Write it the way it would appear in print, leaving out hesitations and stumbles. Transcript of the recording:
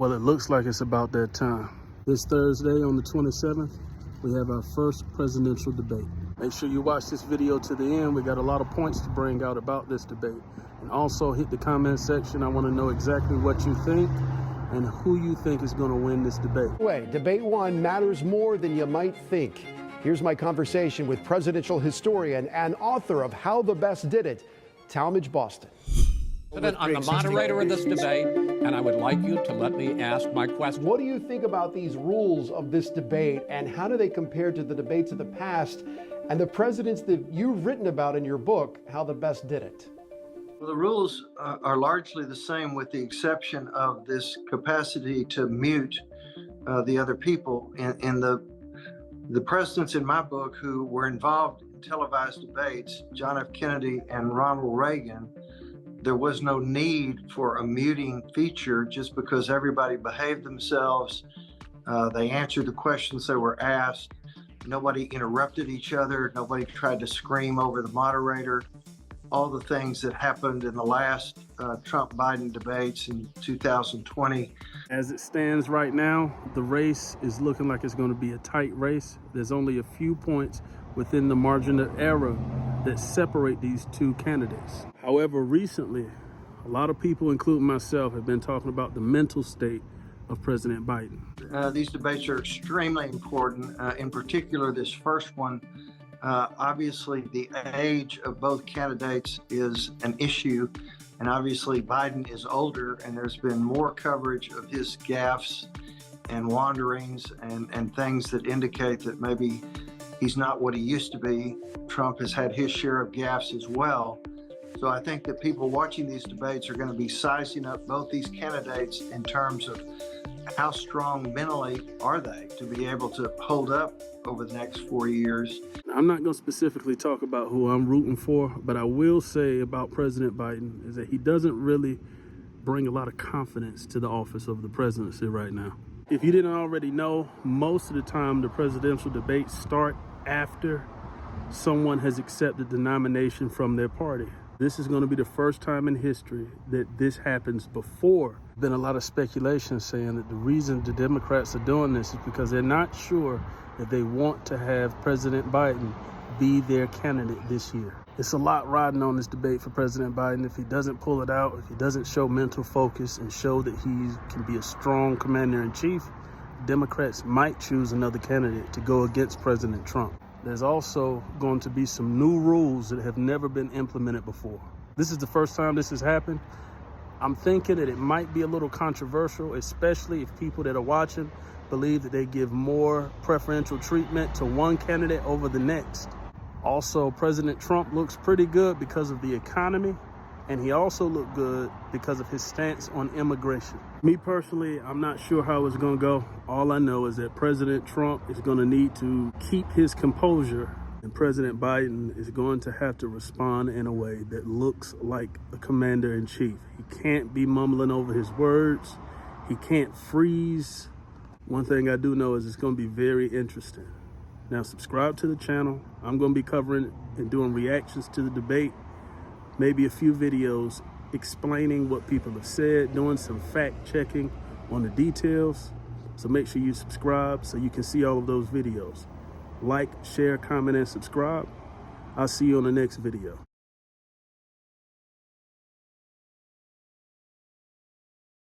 Well, it looks like it's about that time. This Thursday on the 27th, we have our first presidential debate. Make sure you watch this video to the end. We got a lot of points to bring out about this debate. And also hit the comment section. I want to know exactly what you think and who you think is going to win this debate. Debate one matters more than you might think. Here's my conversation with presidential historian and author of How the Best Did It, Talmadge Boston. I'm the moderator of this debate, and I would like you to let me ask my question. What do you think about these rules of this debate, and how do they compare to the debates of the past and the presidents that you've written about in your book, How the Best Did It? Well, the rules are largely the same, with the exception of this capacity to mute the other people. And the presidents in my book who were involved in televised debates, John F. Kennedy and Ronald Reagan, there was no need for a muting feature just because everybody behaved themselves. They answered the questions they were asked. Nobody interrupted each other. Nobody tried to scream over the moderator. All the things that happened in the last Trump-Biden debates in 2020. As it stands right now, the race is looking like it's going to be a tight race. There's only a few points within the margin of error that separate these two candidates. However, recently, a lot of people, including myself, have been talking about the mental state of President Biden. These debates are extremely important, in particular this first one. Obviously, the age of both candidates is an issue, and obviously Biden is older, and there's been more coverage of his gaffes and wanderings and things that indicate that maybe he's not what he used to be. Trump has had his share of gaffes as well. So I think that people watching these debates are going to be sizing up both these candidates in terms of how strong mentally are they to be able to hold up over the next 4 years. I'm not going to specifically talk about who I'm rooting for, but I will say about President Biden is that he doesn't really bring a lot of confidence to the office of the presidency right now. If you didn't already know, most of the time the presidential debates start after someone has accepted the nomination from their party. This is going to be the first time in history that this happens before. Been a lot of speculation saying that the reason the Democrats are doing this is because they're not sure that they want to have President Biden be their candidate this year. It's a lot riding on this debate for President Biden. If he doesn't pull it out, if he doesn't show mental focus and show that he can be a strong commander-in-chief, Democrats might choose another candidate to go against President Trump. There's also going to be some new rules that have never been implemented before. This is the first time this has happened. I'm thinking that it might be a little controversial, especially if people that are watching believe that they give more preferential treatment to one candidate over the next. Also, President Trump looks pretty good because of the economy, and he also looked good because of his stance on immigration. Me personally, I'm not sure how it's going to go. All I know is that President Trump is going to need to keep his composure, and President Biden is going to have to respond in a way that looks like a commander-in-chief. He can't be mumbling over his words. He can't freeze. One thing I do know is it's going to be very interesting. Now, subscribe to the channel. I'm going to be covering and doing reactions to the debate, maybe a few videos explaining what people have said, doing some fact checking on the details. So make sure you subscribe so you can see all of those videos. Like, share, comment, and subscribe. I'll see you on the next video.